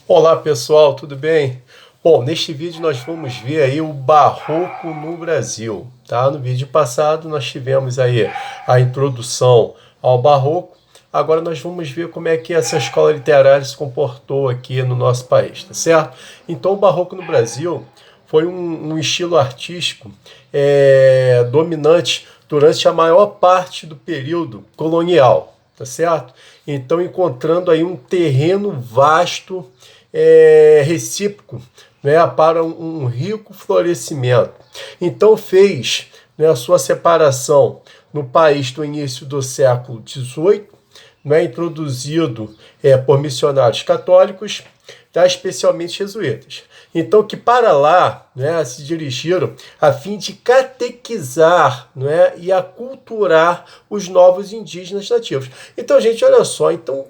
Olá pessoal, tudo bem? Bom, neste vídeo nós vamos ver aí o Barroco no Brasil, tá? No vídeo passado nós tivemos aí a introdução ao Barroco, agora nós vamos ver como é que essa escola literária se comportou aqui no nosso país, tá certo? Então o Barroco no Brasil foi um estilo artístico dominante durante a maior parte do período colonial, tá certo? Então encontrando aí um terreno vasto, recíproco, né, para um rico florescimento. Então fez, né, a sua separação no país do início do século XVIII, né, introduzido por missionários católicos, tá, especialmente jesuítas. Então, que para lá, né, se dirigiram a fim de catequizar, né, e aculturar os novos indígenas nativos. Então, gente, olha só, então,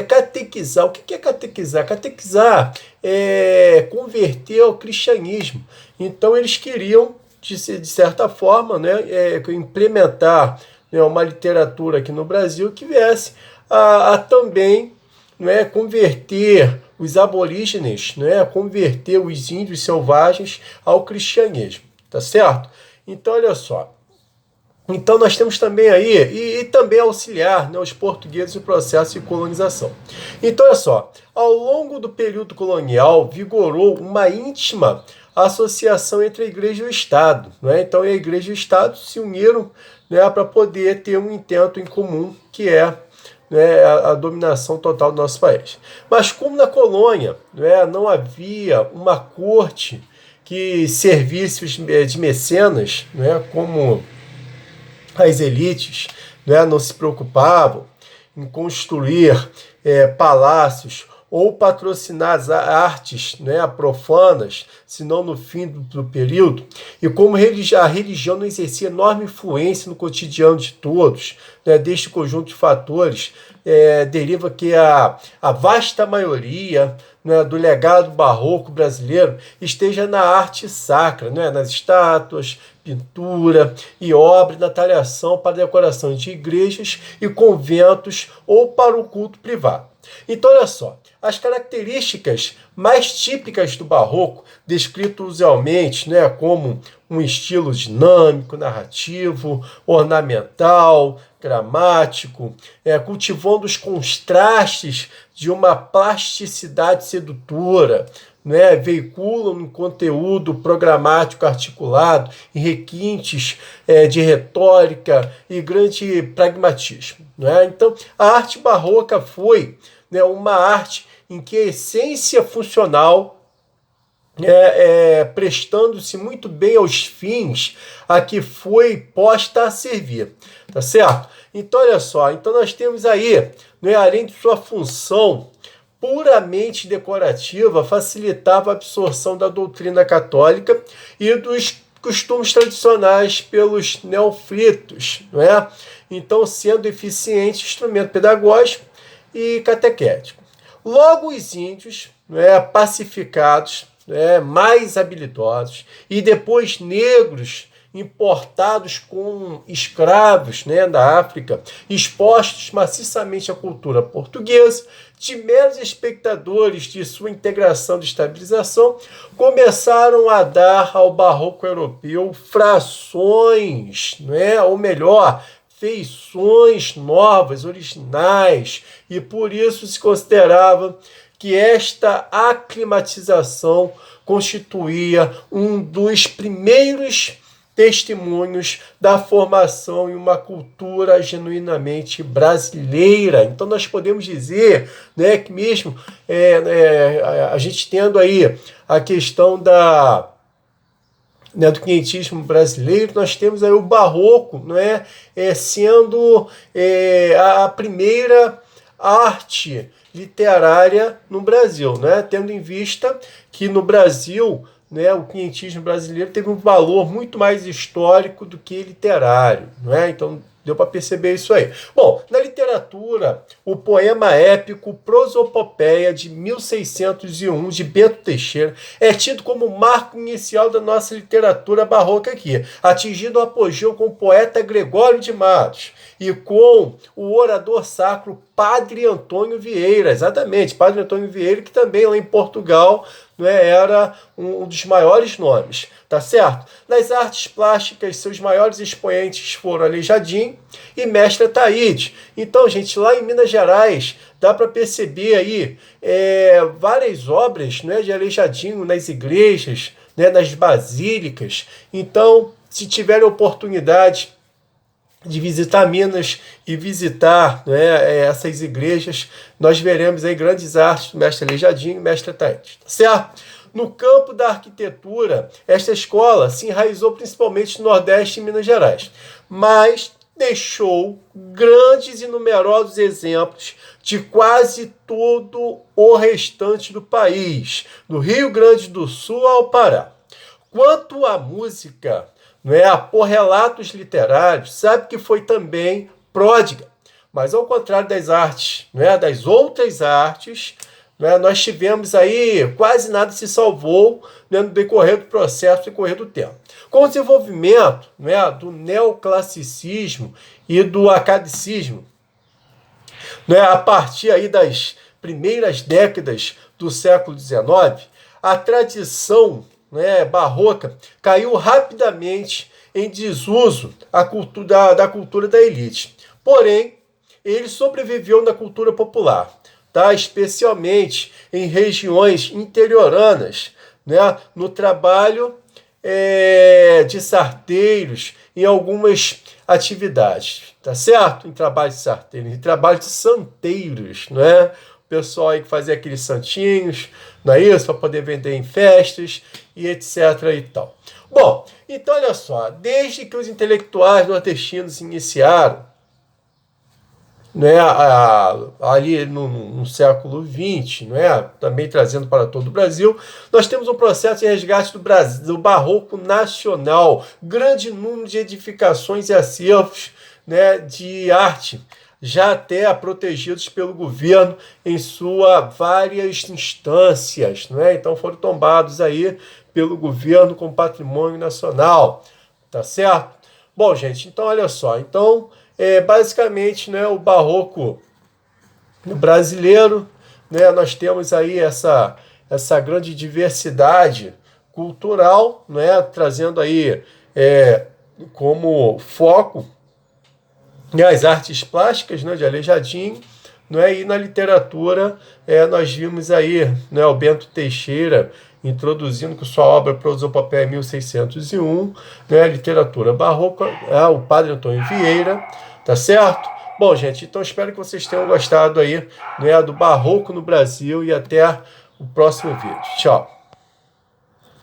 catequizar, o que é catequizar? Catequizar é converter ao cristianismo. Então, eles queriam, de certa forma, né, implementar, né, uma literatura aqui no Brasil que viesse a também, não é, converter os aborígenes, não é, converter os índios selvagens ao cristianismo, tá certo? Então, olha só. Então, nós temos também aí, e também auxiliar, né, os portugueses no processo de colonização. Então, olha só, ao longo do período colonial, vigorou uma íntima associação entre a igreja e o Estado. Né? Então, a igreja e o Estado se uniram, né, para poder ter um intento em comum, que é, né, a dominação total do nosso país. Mas como na colônia, né, não havia uma corte que servisse de mecenas, né, como as elites, né, não se preocupavam em construir palácios ou patrocinar as artes, né, profanas, senão no fim do período, e como a religião não exercia enorme influência no cotidiano de todos, né, deste conjunto de fatores, deriva que a vasta maioria, né, do legado barroco brasileiro esteja na arte sacra, né, nas estátuas, pintura e obra, na talhação para decoração de igrejas e conventos ou para o culto privado. Então, olha só, as características mais típicas do barroco, descrito usualmente, né, como um estilo dinâmico, narrativo, ornamental, gramático, cultivando os contrastes de uma plasticidade sedutora, né, veiculam um conteúdo programático articulado em requintes de retórica e grande pragmatismo. Né? Então, a arte barroca foi, né, uma arte em que a essência funcional, prestando-se muito bem aos fins a que foi posta a servir, tá certo? Então, olha só, então nós temos aí, né, além de sua função puramente decorativa, facilitava a absorção da doutrina católica e dos costumes tradicionais pelos neófitos, não é? Então, sendo eficiente instrumento pedagógico e catequético. Logo, os índios, né, pacificados, né, mais habilidosos, e depois negros importados como escravos, né, da África, expostos maciçamente à cultura portuguesa, de meros espectadores de sua integração e estabilização, começaram a dar ao barroco europeu frações, né, ou melhor, feições novas, originais, e por isso se considerava que esta aclimatização constituía um dos primeiros testemunhos da formação em uma cultura genuinamente brasileira. Então nós podemos dizer, né, que mesmo a gente tendo aí a questão né, do quinhentismo brasileiro, nós temos aí o barroco, né, sendo a primeira arte literária no Brasil, né, tendo em vista que no Brasil, né, o quinhentismo brasileiro teve um valor muito mais histórico do que literário, né? Então deu para perceber isso aí. Bom, na literatura, o poema épico Prosopopeia de 1601 de Bento Teixeira é tido como marco inicial da nossa literatura barroca aqui, atingindo o apogeu com o poeta Gregório de Matos e com o orador sacro Padre Antônio Vieira, exatamente, Padre Antônio Vieira, que também lá em Portugal, né, era um dos maiores nomes, tá certo? Nas artes plásticas, seus maiores expoentes foram Aleijadinho e Mestre Ataíde. Então, gente, lá em Minas Gerais, dá para perceber aí várias obras, né, de Aleijadinho nas igrejas, né, nas basílicas. Então, se tiverem oportunidade de visitar Minas e visitar, né, essas igrejas, nós veremos aí grandes artes do mestre Aleijadinho e mestre Ataíde, tá certo? No campo da arquitetura, esta escola se enraizou principalmente no Nordeste e Minas Gerais, mas deixou grandes e numerosos exemplos de quase todo o restante do país, do Rio Grande do Sul ao Pará. Quanto à música, por relatos literários, sabe que foi também pródiga. Mas ao contrário das artes, das outras artes, nós tivemos aí, quase nada se salvou no decorrer do processo, no decorrer do tempo. Com o desenvolvimento do neoclassicismo e do acadicismo, a partir aí das primeiras décadas do século XIX, a tradição barroca caiu rapidamente em desuso da cultura da elite. Porém, ele sobreviveu na cultura popular, tá? Especialmente em regiões interioranas, no trabalho de sarteiros, em algumas atividades, tá certo? Em trabalho de sarteiros, em trabalho de santeiros, o pessoal aí que fazia aqueles santinhos, não é isso? Para poder vender em festas e etc. e tal. Bom, então olha só, desde que os intelectuais nordestinos iniciaram, ali no século XX, também trazendo para todo o Brasil, nós temos um processo de resgate do barroco nacional, grande número de edificações e acervos de arte, já até protegidos pelo governo em suas várias instâncias, Então foram tombados aí pelo governo como patrimônio nacional, tá certo? Bom, gente, então olha só, basicamente, o barroco brasileiro, nós temos aí essa grande diversidade cultural, trazendo aí como foco as artes plásticas, de Aleijadinho, e na literatura nós vimos aí o Bento Teixeira introduzindo com sua obra Prosopopéia em 1601, a literatura barroca, o Padre Antônio Vieira, tá certo? Bom, gente, então espero que vocês tenham gostado aí do barroco no Brasil e até o próximo vídeo. Tchau!